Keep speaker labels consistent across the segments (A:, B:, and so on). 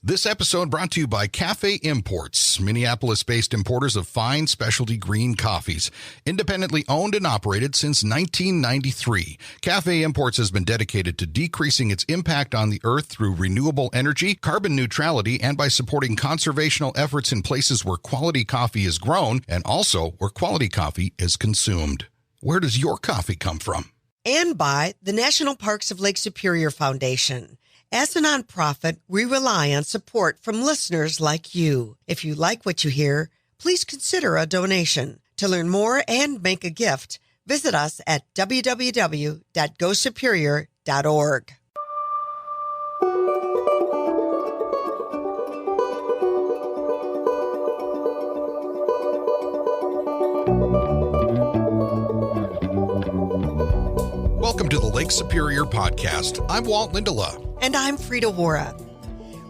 A: This episode brought to you by Cafe Imports, Minneapolis-based importers of fine specialty green coffees. Independently owned and operated since 1993, Cafe Imports has been dedicated to decreasing its impact on the earth through renewable energy, carbon neutrality, and by supporting conservational efforts in places where quality coffee is grown and also where quality coffee is consumed. Where does your coffee come from?
B: And by the National Parks of Lake Superior Foundation. As a nonprofit, we rely on support from listeners like you. If you like what you hear, please consider a donation. To learn more and make a gift, visit us at www.gosuperior.org.
A: Welcome to the Lake Superior Podcast. I'm Walt, Lindala.
B: And I'm Frida, Waara.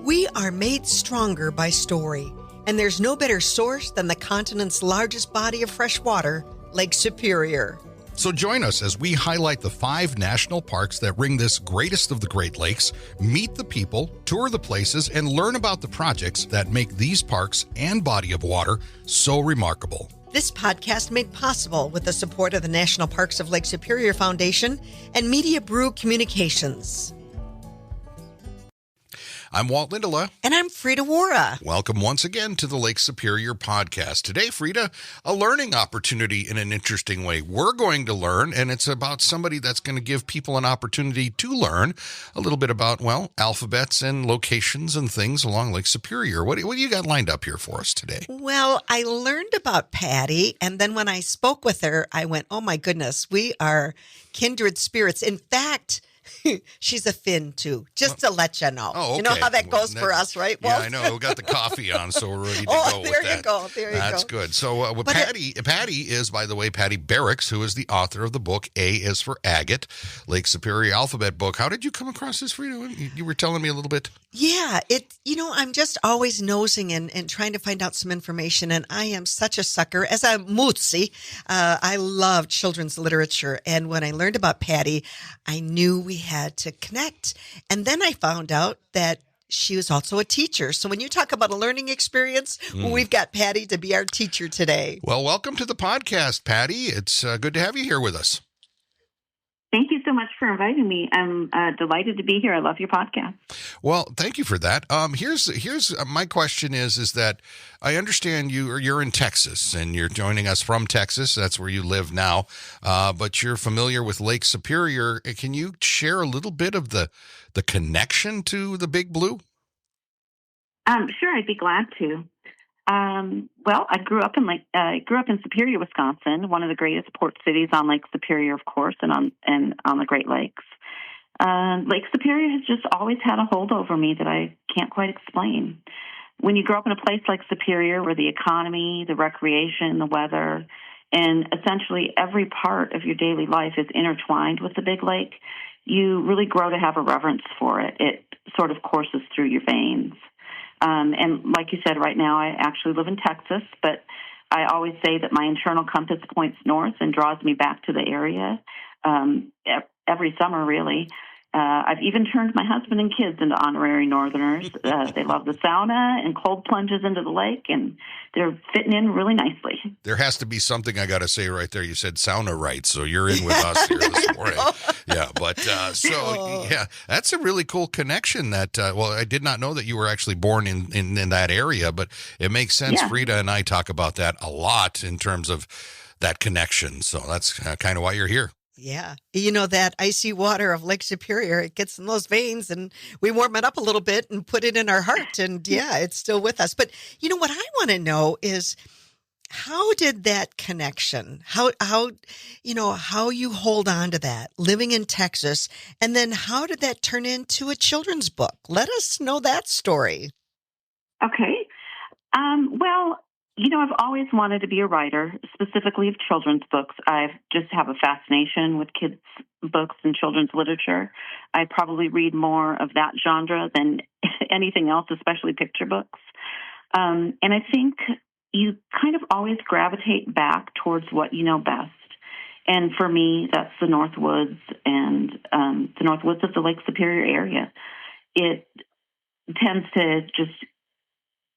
B: We are made stronger by story, and there's no better source than the continent's largest body of fresh water, Lake Superior.
A: So join us as we highlight the 5 national parks that ring this greatest of the Great Lakes, meet the people, tour the places, and learn about the projects that make these parks and body of water so remarkable.
B: This podcast made possible with the support of the National Parks of Lake Superior Foundation and Media Brew Communications.
A: I'm Walt Lindala.
B: And I'm Frida Waara.
A: Welcome once again to the Lake Superior Podcast. Today, Frida, a learning opportunity in an interesting way. We're going to learn, and it's about somebody that's going to give people an opportunity to learn a little bit about, well, alphabets and locations and things along Lake Superior. What do you got lined up here for us today?
B: Well, I learned about Patti, and then when I spoke with her, I went, oh my goodness, we are kindred spirits. In fact, she's a Finn, too, just to let you know.
A: Oh, okay.
B: You know how that goes for us, right?
A: Yeah, I know. We got the coffee on, so we're ready to go with that.
B: There you go.
A: That's good. So Patti is, by the way, Patti Baraks, who is the author of the book, A is for Agate, Lake Superior Alphabet book. How did you come across this, Frida? You were telling me a little bit.
B: Yeah, I'm just always nosing and trying to find out some information, and I am such a sucker. As a mutsi, I love children's literature, and when I learned about Patti, I knew we had to connect. And then I found out that she was also a teacher. So when you talk about a learning experience, we've got Patti to be our teacher today.
A: Well, welcome to the podcast, Patti. It's good to have you here with us.
C: Thank you so much for inviting me. I'm delighted to be here. I love your podcast.
A: Well, thank you for that. Here's my question is that I understand you're in Texas and you're joining us from Texas. That's where you live now. But you're familiar with Lake Superior. Can you share a little bit of the connection to the Big Blue?
C: Sure, I'd be glad to. Well, I grew up in Superior, Wisconsin, one of the greatest port cities on Lake Superior, of course, and on the Great Lakes. Lake Superior has just always had a hold over me that I can't quite explain. When you grow up in a place like Superior, where the economy, the recreation, the weather, and essentially every part of your daily life is intertwined with the big lake, you really grow to have a reverence for it. It sort of courses through your veins. And like you said, right now I actually live in Texas, but I always say that my internal compass points north and draws me back to the area every summer, really. I've even turned my husband and kids into honorary Northerners. They love the sauna and cold plunges into the lake, and they're fitting in really nicely.
A: There has to be something I got to say right there. You said sauna right, so you're in with us here this morning. Yeah, but yeah, that's a really cool connection. That well, I did not know that you were actually born in that area, but it makes sense. Yeah. Frida and I talk about that a lot in terms of that connection. So that's kind of why you're here.
B: Yeah. You know, that icy water of Lake Superior, it gets in those veins and we warm it up a little bit and put it in our heart. And yeah, it's still with us. But you know, what I want to know is, how did that connection, how you hold on to that living in Texas, and then how did that turn into a children's book? Let us know that story.
C: Okay. Well, I've always wanted to be a writer, specifically of children's books. I just have a fascination with kids' books and children's literature. I probably read more of that genre than anything else, especially picture books. And I think you kind of always gravitate back towards what you know best. And for me, that's the North Woods and the North Woods of the Lake Superior area. tends to just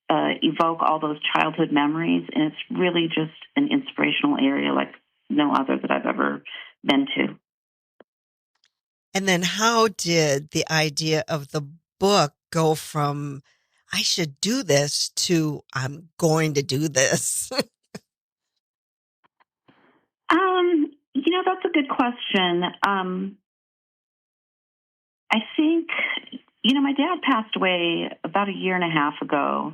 C: evoke all those childhood memories, and it's really just an inspirational area like no other that I've ever been to.
B: And then how did the idea of the book go from I should do this to I'm going to do this?
C: That's a good question. I think, my dad passed away about a year and a half ago,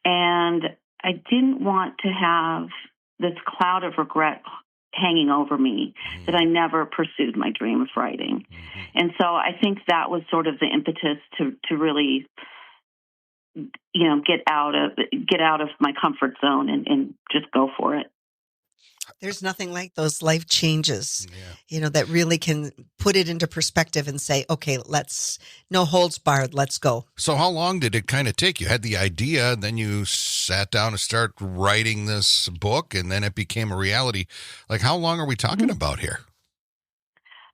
C: and I didn't want to have this cloud of regret hanging over me that I never pursued my dream of writing. And so I think that was sort of the impetus to really, get out of my comfort zone and just go for it.
B: There's nothing like those life changes, that really can put it into perspective and say, okay, no holds barred, let's go.
A: So how long did it kind of take? You had the idea, and then you sat down to start writing this book, and then it became a reality. Like, how long are we talking about here?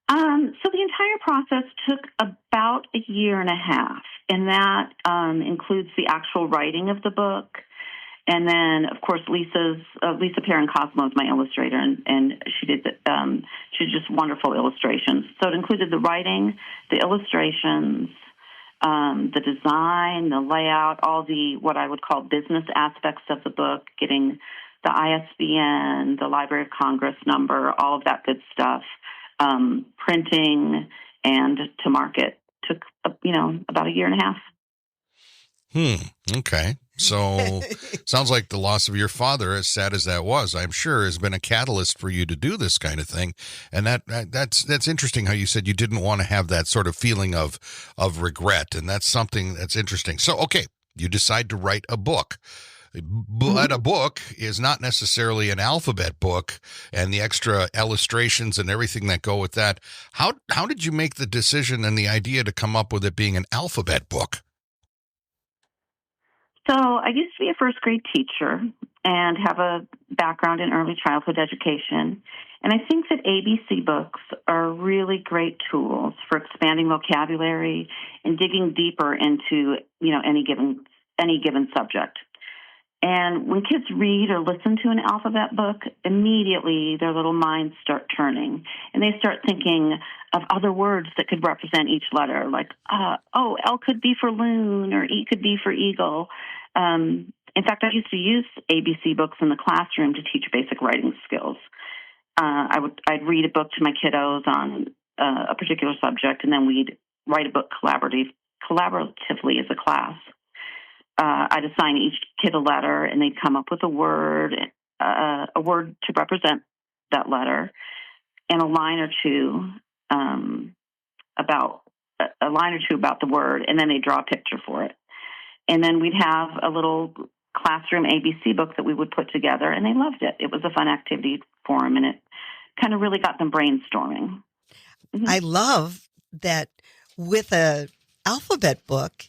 C: So the entire process took about a year and a half, and that includes the actual writing of the book. And then, of course, Lisa Perrin-Cosmo is my illustrator, and she did just wonderful illustrations. So it included the writing, the illustrations, the design, the layout, all the what I would call business aspects of the book, getting the ISBN, the Library of Congress number, all of that good stuff, printing, and to market took about a year and a half.
A: Okay. So sounds like the loss of your father, as sad as that was, I'm sure has been a catalyst for you to do this kind of thing. And that's interesting how you said you didn't want to have that sort of feeling of regret. And that's something that's interesting. So, okay, you decide to write a book. But a book is not necessarily an alphabet book, and the extra illustrations and everything that go with that. How did you make the decision and the idea to come up with it being an alphabet book?
C: So I used to be a first grade teacher and have a background in early childhood education. And I think that ABC books are really great tools for expanding vocabulary and digging deeper into, any given subject. And when kids read or listen to an alphabet book, immediately their little minds start turning, and they start thinking of other words that could represent each letter, like, L could be for loon, or E could be for eagle. In fact, I used to use ABC books in the classroom to teach basic writing skills. I'd read a book to my kiddos on a particular subject, and then we'd write a book collaboratively as a class. I'd assign each kid a letter, and they'd come up with a word to represent that letter, and a line or two about the word, and then they'd draw a picture for it. And then we'd have a little classroom ABC book that we would put together, and they loved it. It was a fun activity for them, and it kind of really got them brainstorming. Mm-hmm.
B: I love that with a alphabet book,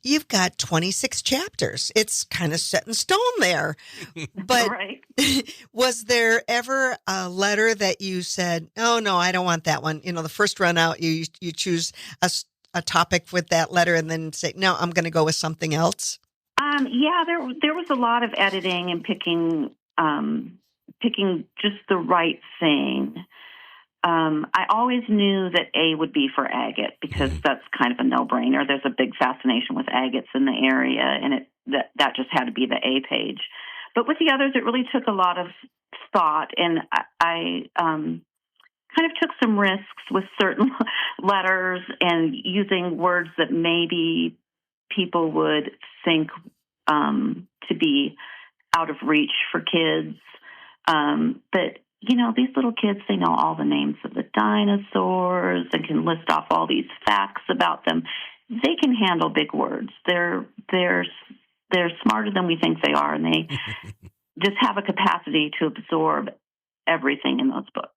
B: you've got 26 chapters. It's kind of set in stone there. But
C: right.
B: Was there ever a letter that you said, oh, no, I don't want that one? The first run out, you choose a topic with that letter and then say, no, I'm going to go with something else?
C: Yeah, there was a lot of editing and picking just the right thing. I always knew that A would be for agate because that's kind of a no-brainer. There's a big fascination with agates in the area, and that just had to be the A page. But with the others, it really took a lot of thought, and I kind of took some risks with certain letters and using words that maybe people would think to be out of reach for kids. But these little kids, they know all the names of the dinosaurs and can list off all these facts about them. They can handle big words. They're smarter than we think they are, and they just have a capacity to absorb everything in those books.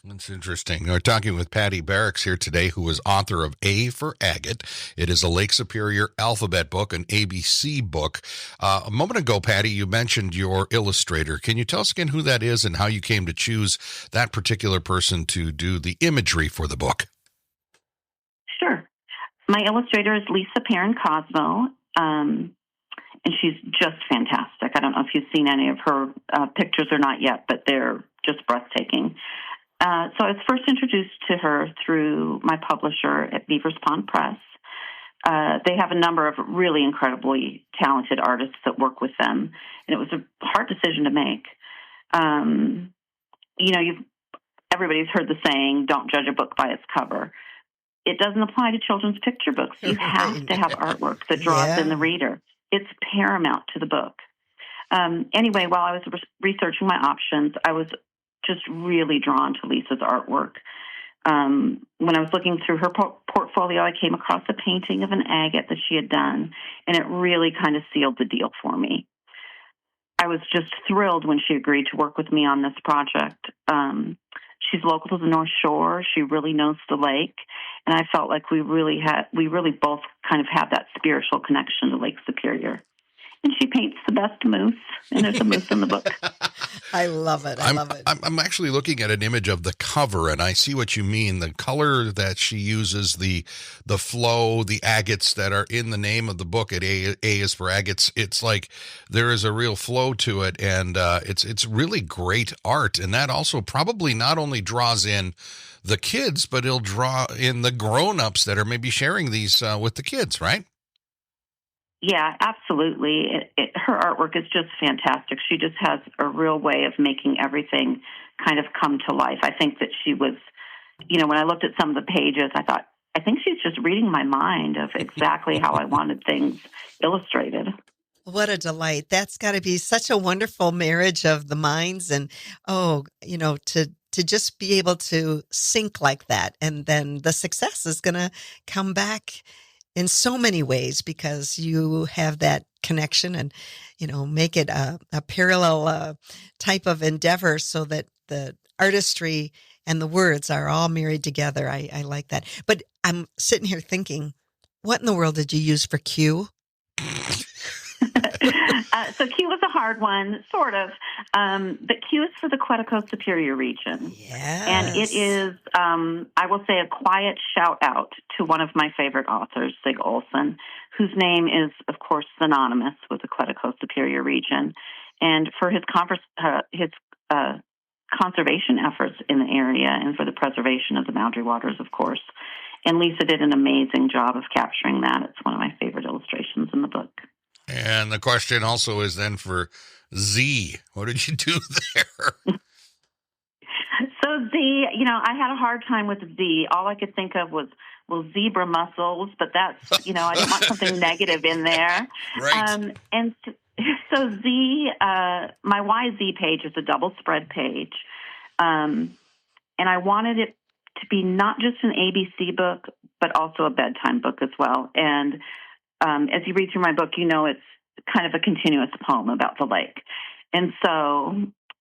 A: That's interesting. We're talking with Patti Baraks here today, who is author of A for Agate. It is a Lake Superior alphabet book, an ABC book. A moment ago, Patti, you mentioned your illustrator. Can you tell us again who that is and how you came to choose that particular person to do the imagery for the book?
C: Sure. My illustrator is Lisa Perrin Cosmo, and she's just fantastic. I don't know if you've seen any of her pictures or not yet, but they're just breathtaking. So I was first introduced to her through my publisher at Beavers Pond Press. They have a number of really incredibly talented artists that work with them, and it was a hard decision to make. Everybody's heard the saying, "Don't judge a book by its cover." It doesn't apply to children's picture books. You have to have artwork that draws in the reader. It's paramount to the book. Anyway, while I was researching my options, I was just really drawn to Lisa's artwork. When I was looking through her portfolio, I came across a painting of an agate that she had done, and it really kind of sealed the deal for me. I was just thrilled when she agreed to work with me on this project. She's local to the North Shore. She really knows the lake, and I felt like we really both kind of had that spiritual connection to Lake Superior. And she paints the best moose, and there's a moose in the book.
B: I love it. I love it.
A: I'm actually looking at an image of the cover, and I see what you mean. The color that she uses, the flow, the agates that are in the name of the book. At A is for agates. It's like there is a real flow to it, and it's really great art. And that also probably not only draws in the kids, but it'll draw in the grown-ups that are maybe sharing these with the kids, right?
C: Yeah, absolutely. Her artwork is just fantastic. She just has a real way of making everything kind of come to life. I think that she was, when I looked at some of the pages, I thought, I think she's just reading my mind of exactly how I wanted things illustrated.
B: What a delight. That's got to be such a wonderful marriage of the minds, and, to just be able to sync like that. And then the success is going to come back in so many ways because you have that connection and, make it a parallel type of endeavor so that the artistry and the words are all married together. I like that. But I'm sitting here thinking, what in the world did you use for Q?
C: So Q was a hard one, sort of. But Q is for the Quetico Superior region.
B: Yes.
C: And it is, I will say, a quiet shout out to one of my favorite authors, Sig Olson, whose name is, of course, synonymous with the Quetico Superior region. And for his conservation efforts in the area and for the preservation of the boundary waters, of course. And Lisa did an amazing job of capturing that. It's one of my favorite illustrations in the book.
A: And the question also is then for Z. What did you do there?
C: So Z, I had a hard time with Z. All I could think of was, zebra mussels, but that's, I didn't want something negative in there.
A: Right.
C: And so Z, my YZ page is a double spread page. And I wanted it to be not just an ABC book, but also a bedtime book as well. And as you read through my book, it's kind of a continuous poem about the lake. And so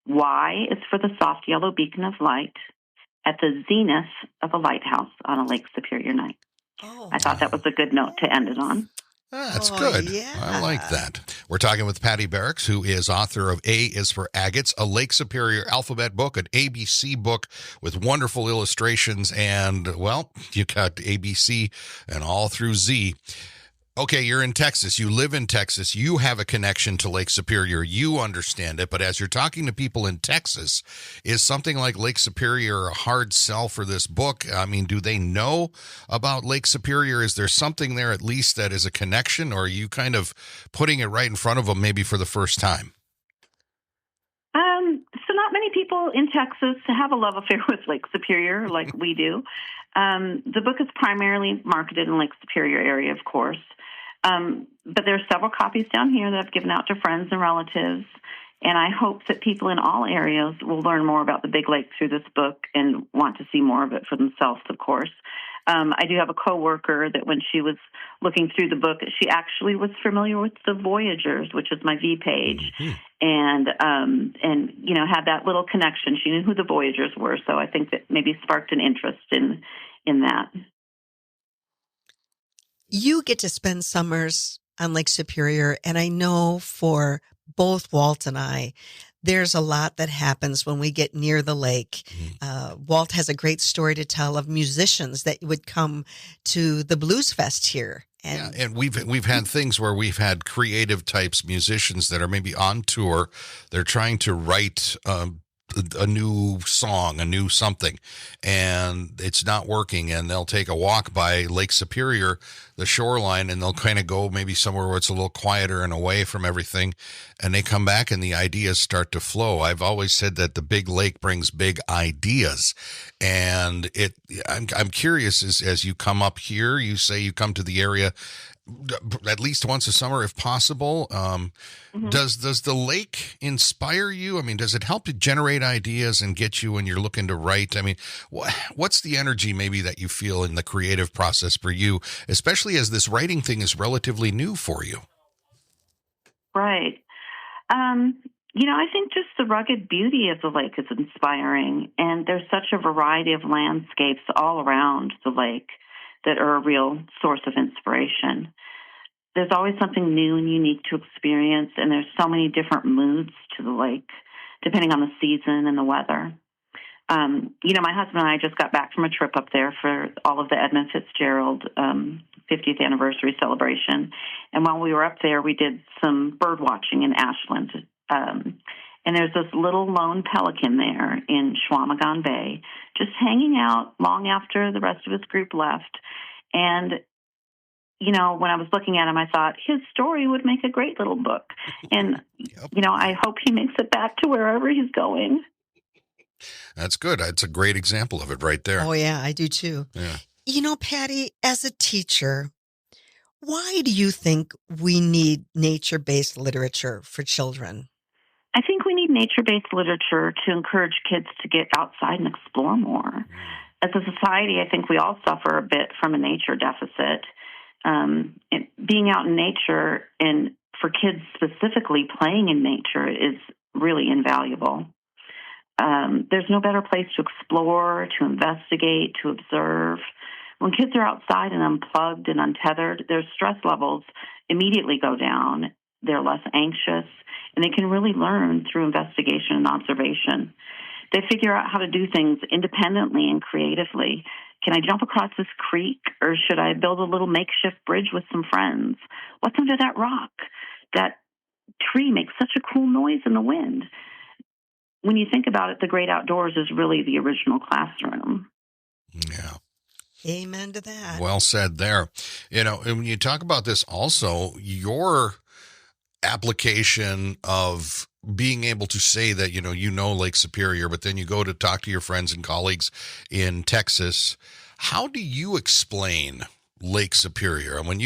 C: Y is for the soft yellow beacon of light at the zenith of a lighthouse on a Lake Superior night. Oh. I thought that was a good note to end it on.
A: That's good.
B: Yeah.
A: I like that. We're talking with Patti Baraks, who is author of A is for Agates, a Lake Superior alphabet book, an ABC book with wonderful illustrations. And, well, you got ABC and all through Z. Okay, you're in Texas. You live in Texas. You have a connection to Lake Superior. You understand it. But as you're talking to people in Texas, is something like Lake Superior a hard sell for this book? I mean, do they know about Lake Superior? Is there something there at least that is a connection, or are you kind of putting it right in front of them maybe for the first time?
C: So not many people in Texas have a love affair with Lake Superior like we do. The book is primarily marketed in Lake Superior area, of course. But there are several copies down here that I've given out to friends and relatives, and I hope that people in all areas will learn more about the Big Lake through this book and want to see more of it for themselves, of course. I do have a coworker that when she was looking through the book, she actually was familiar with the Voyagers, which is my V page, and had that little connection. She knew who the Voyagers were, so I think that maybe sparked an interest in that.
B: You get to spend summers on Lake Superior, and I know for both Walt and I There's a lot that happens when we get near the lake. Walt has a great story to tell of musicians that would come to the Blues Fest here.
A: And we've had things where we've had creative types, musicians that are maybe on tour. They're trying to write a new song, a new something, and it's not working. And they'll take a walk by Lake Superior, the shoreline, and they'll kind of go maybe somewhere where it's a little quieter and away from everything. And they come back and the ideas start to flow. I've always said that the big lake brings big ideas. And I'm curious, as you come up here, you say you come to the area at least once a summer if possible. Does the lake inspire you? I mean, does it help to generate ideas and get you when you're looking to write? I mean, what's the energy maybe that you feel in the creative process for you, especially as this writing thing is relatively new for you?
C: Right. I think just the rugged beauty of the lake is inspiring, and there's such a variety of landscapes all around the lake that are a real source of inspiration. There's always something new and unique to experience, and there's so many different moods to the lake, depending on the season and the weather. My husband and I just got back from a trip up there for all of the Edmund Fitzgerald 50th anniversary celebration. And while we were up there, we did some bird watching in Ashland. And there's this little lone pelican there in Schwamagon Bay, just hanging out long after the rest of his group left. And, when I was looking at him, I thought his story would make a great little book. And, I hope he makes it back to wherever he's going.
A: That's good. That's a great example of it right there.
B: Oh, yeah, I do too.
A: Yeah.
B: Patti, as a teacher, why do you think we need nature-based literature for children?
C: I think we need nature-based literature to encourage kids to get outside and explore more. As a society, I think we all suffer a bit from a nature deficit. Being out in nature, and for kids specifically, playing in nature is really invaluable. There's no better place to explore, to investigate, to observe. When kids are outside and unplugged and untethered, their stress levels immediately go down. They're less anxious, and they can really learn through investigation and observation. They figure out how to do things independently and creatively. Can I jump across this creek, or should I build a little makeshift bridge with some friends? What's under that rock? That tree makes such a cool noise in the wind. When you think about it, the great outdoors is really the original classroom.
A: Yeah.
B: Amen to that.
A: Well said there. And when you talk about this also, your application of being able to say that, Lake Superior, but then you go to talk to your friends and colleagues in Texas. How do you explain Lake Superior? And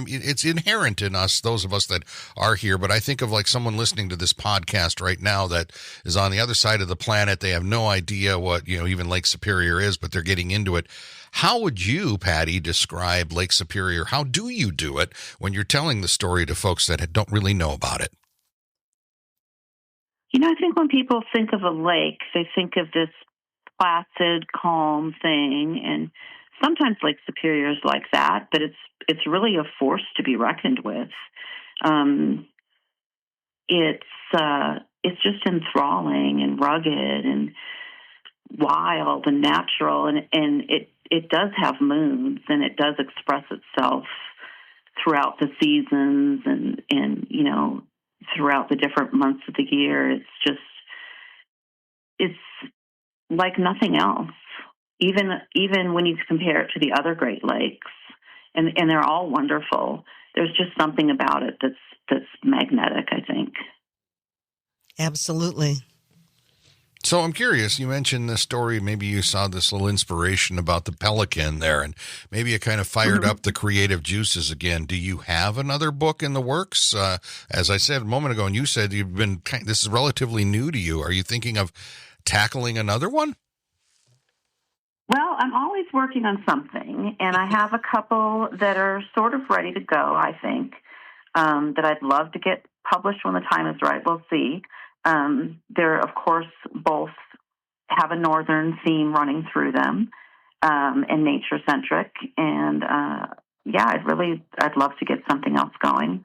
A: it's inherent in us, those of us that are here, but I think of like someone listening to this podcast right now that is on the other side of the planet. They have no idea what, even Lake Superior is, but they're getting into it. How would you, Patti, describe Lake Superior? How do you do it when you're telling the story to folks that don't really know about it?
C: I think when people think of a lake, they think of this placid, calm thing, and sometimes Lake Superior is like that, but it's really a force to be reckoned with. It's just enthralling and rugged and wild and natural, and it does have moods, and it does express itself throughout the seasons and throughout the different months of the year. It's like nothing else. Even when you compare it to the other Great Lakes, and they're all wonderful, there's just something about it that's magnetic, I think.
B: Absolutely.
A: So I'm curious, you mentioned this story, maybe you saw this little inspiration about the pelican there, and maybe it kind of fired up the creative juices again. Do you have another book in the works? As I said a moment ago, and you said this is relatively new to you. Are you thinking of tackling another one?
C: Well, I'm always working on something, and I have a couple that are sort of ready to go, I think, that I'd love to get published when the time is right. We'll see. They're, of course, both have a northern theme running through them, and nature-centric. And, I'd love to get something else going.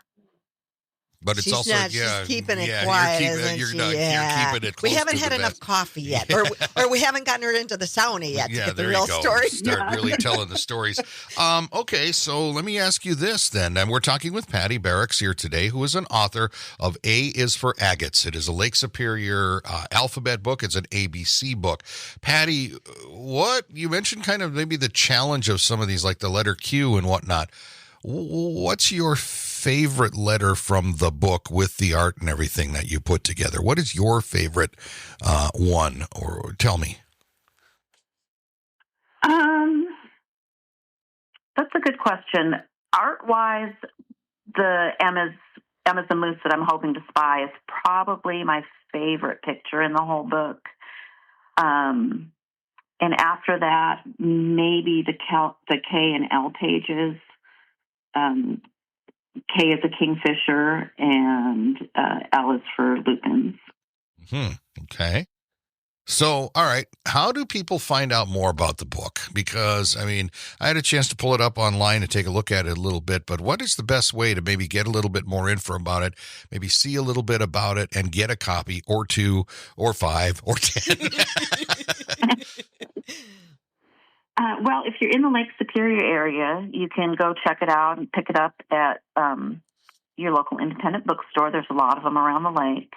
A: But it's
B: She's
A: also,
B: not. She's
A: yeah,
B: keeping it
A: yeah,
B: quiet,
A: you're
B: isn't she?
A: you're keeping it close
B: We haven't
A: to
B: had
A: the
B: enough
A: vest.
B: coffee yet, or we haven't gotten her into the sauna yet to
A: Yeah,
B: get the
A: there
B: real
A: you go.
B: story.
A: Start really telling the stories. Okay, so let me ask you this then. And we're talking with Patti Baraks here today, who is an author of A is for Agates. It is a Lake Superior alphabet book. It's an ABC book. Patti, what you mentioned kind of maybe the challenge of some of these, like the letter Q and whatnot. What's your favorite letter from the book with the art and everything that you put together? What is your favorite one? Or tell me.
C: That's a good question. Art-wise, the Emma's the moose that I'm hoping to spy is probably my favorite picture in the whole book. And after that, maybe the K and L pages. K is a kingfisher, and L is for lupins.
A: Okay. So, all right, how do people find out more about the book? Because, I mean, I had a chance to pull it up online and take a look at it a little bit, but what is the best way to maybe get a little bit more info about it, maybe see a little bit about it and get a copy or 2 or 5 or 10?
C: Well, if you're in the Lake Superior area, you can go check it out and pick it up at your local independent bookstore. There's a lot of them around the lake.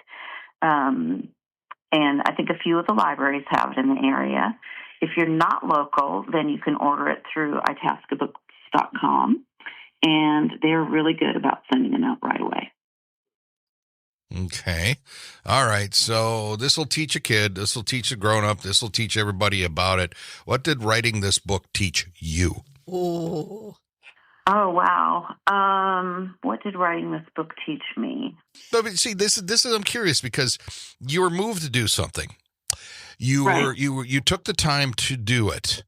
C: And I think a few of the libraries have it in the area. If you're not local, then you can order it through itascabooks.com. And they're really good about sending them out right away.
A: Okay. All right. So this will teach a kid. This will teach a grown-up. This will teach everybody about it. What did writing this book teach you?
B: Oh,
C: wow. What did writing this book teach me?
A: But see, this is I'm curious because you were moved to do something. You took the time to do it.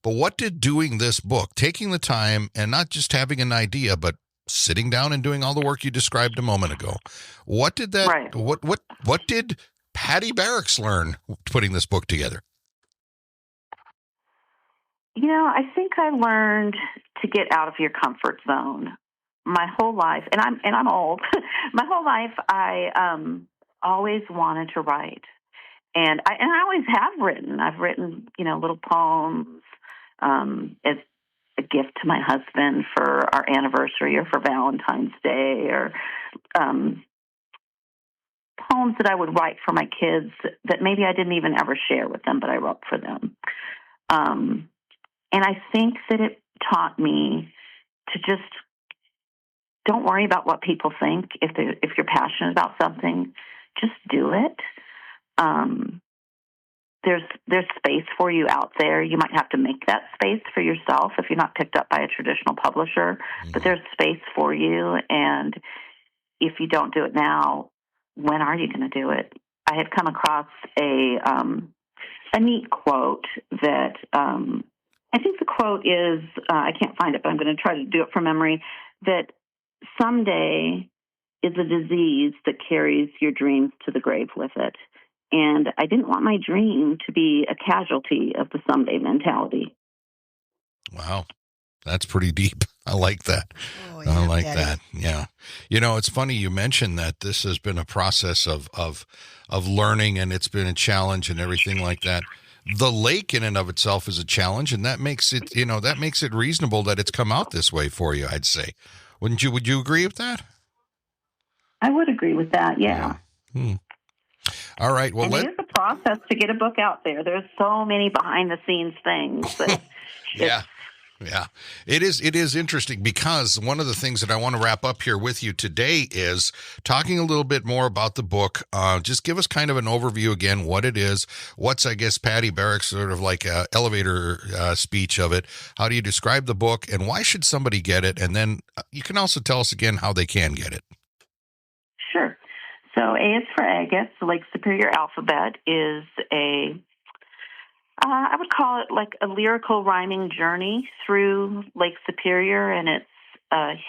A: But what did doing this book, taking the time and not just having an idea, but sitting down and doing all the work you described a moment ago, what did that?
C: Right.
A: What did Patti Baraks learn putting this book together?
C: I think I learned to get out of your comfort zone. My whole life, and I'm old. My whole life, I always wanted to write, and I always have written. I've written, little poems as a gift to my husband for our anniversary or for Valentine's Day, or poems that I would write for my kids that maybe I didn't even ever share with them, but I wrote for them. And I think that it taught me to just don't worry about what people think. If you're passionate about something, just do it. There's space for you out there. You might have to make that space for yourself if you're not picked up by a traditional publisher, but there's space for you. And if you don't do it now, when are you going to do it? I had come across a neat quote that I think the quote is, I can't find it, but I'm going to try to do it from memory, that someday is a disease that carries your dreams to the grave with it. And I didn't want my dream to be a casualty of the someday mentality.
A: Wow. That's pretty deep. I like that.
B: Oh, yeah,
A: I like
B: Daddy.
A: that. Yeah. It's funny you mentioned that this has been a process of learning, and it's been a challenge and everything like that. The lake in and of itself is a challenge, and that makes it reasonable that it's come out this way for you, I'd say. Would you agree with that?
C: I would agree with that. Yeah.
A: All right. Well,
C: it is a process to get a book out there. There's so many behind the scenes things. That
A: Yeah, it is interesting because one of the things that I want to wrap up here with you today is talking a little bit more about the book. Just give us kind of an overview again, what it is. What's, I guess, Patti Baraks' sort of like a elevator speech of it. How do you describe the book, and why should somebody get it? And then you can also tell us again how they can get it.
C: Sure. So A is for Agates. The Lake Superior alphabet is I would call it like a lyrical rhyming journey through Lake Superior and its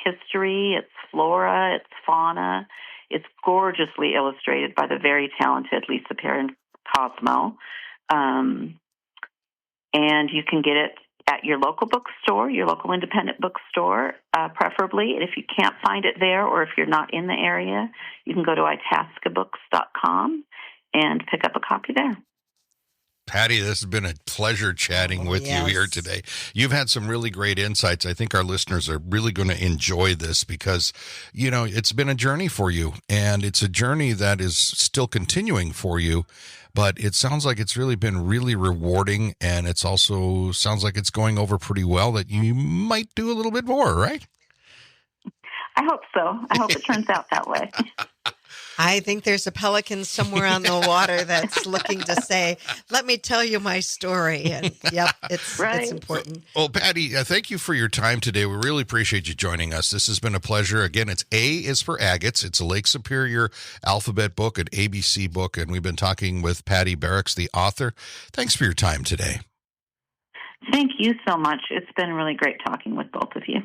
C: history, its flora, its fauna. It's gorgeously illustrated by the very talented Lisa Perrin Cosmo. And you can get it at your local bookstore, your local independent bookstore, preferably. And if you can't find it there, or if you're not in the area, you can go to itascabooks.com and pick up a copy there.
A: Patti, this has been a pleasure chatting with you here today. You've had some really great insights. I think our listeners are really going to enjoy this because, it's been a journey for you, and it's a journey that is still continuing for you. But it sounds like it's really been really rewarding, and it's also sounds like it's going over pretty well, that you might do a little bit more, right?
C: I hope so. I hope it turns out that way.
B: I think there's a pelican somewhere on the water that's looking to say, let me tell you my story. And it's important.
A: Well, Patti, thank you for your time today. We really appreciate you joining us. This has been a pleasure. Again, it's A is for Agates. It's a Lake Superior alphabet book, an ABC book. And we've been talking with Patti Baraks, the author. Thanks for your time today.
C: Thank you so much. It's been really great talking with both of you.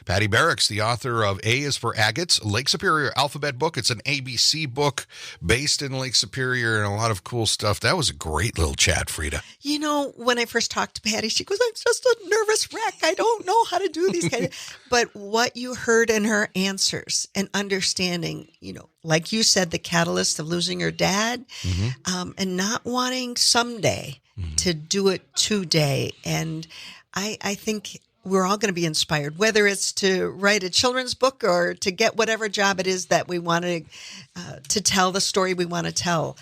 A: Patti Baraks, the author of A is for Agates, a Lake Superior alphabet book. It's an ABC book based in Lake Superior and a lot of cool stuff. That was a great little chat, Frida.
B: When I first talked to Patti, she goes, I'm just a nervous wreck. I don't know how to do these kinds of... But what you heard in her answers and understanding, like you said, the catalyst of losing her dad, and not wanting someday to do it today. And I think we're all going to be inspired, whether it's to write a children's book or to get whatever job it is that we want to tell the story we want to tell.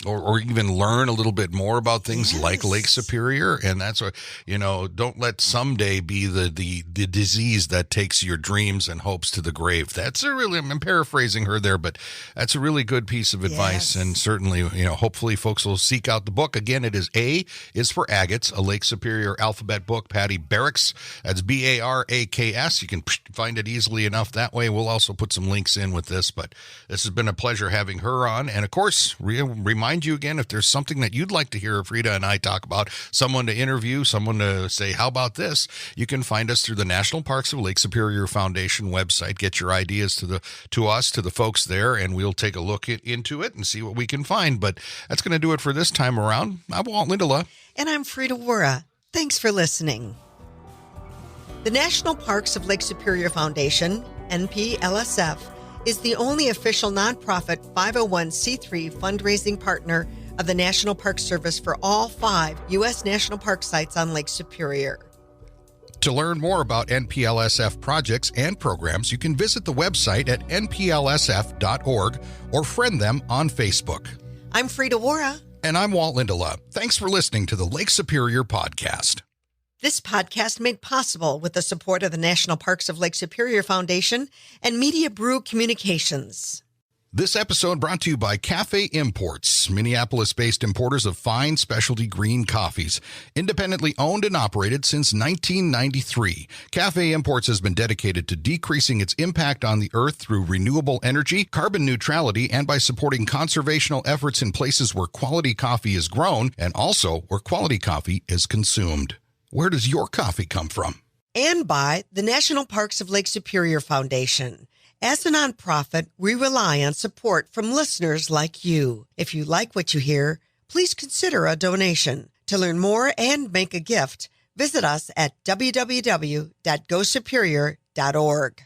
A: Or even learn a little bit more about things like Lake Superior. And that's what, don't let someday be the disease that takes your dreams and hopes to the grave. That's I'm paraphrasing her there, but that's a really good piece of advice. Yes. And certainly, hopefully folks will seek out the book. Again, it is A is for Agates, a Lake Superior alphabet book. Patti Baraks, that's Baraks. You can find it easily enough that way. We'll also put some links in with this, but this has been a pleasure having her on. And of course, remind you again, if there's something that you'd like to hear Frida and I talk about, someone to interview, someone to say, how about this? You can find us through the National Parks of Lake Superior Foundation website. Get your ideas to the folks there, and we'll take a look into it and see what we can find. But that's going to do it for this time around. I'm Walt Lindala.
B: And I'm Frida Waara. Thanks for listening. The National Parks of Lake Superior Foundation, NPLSF, is the only official nonprofit 501c3 fundraising partner of the National Park Service for all 5 U.S. national park sites on Lake Superior.
A: To learn more about NPLSF projects and programs, you can visit the website at nplsf.org or friend them on Facebook.
B: I'm Frida Waara.
A: And I'm Walt Lindala. Thanks for listening to the Lake Superior Podcast.
B: This podcast made possible with the support of the National Parks of Lake Superior Foundation and Media Brew Communications.
A: This episode brought to you by Cafe Imports, Minneapolis-based importers of fine specialty green coffees. Independently owned and operated since 1993, Cafe Imports has been dedicated to decreasing its impact on the earth through renewable energy, carbon neutrality, and by supporting conservational efforts in places where quality coffee is grown and also where quality coffee is consumed. Where does your coffee come from?
B: And by the National Parks of Lake Superior Foundation. As a nonprofit, we rely on support from listeners like you. If you like what you hear, please consider a donation. To learn more and make a gift, visit us at www.gosuperior.org.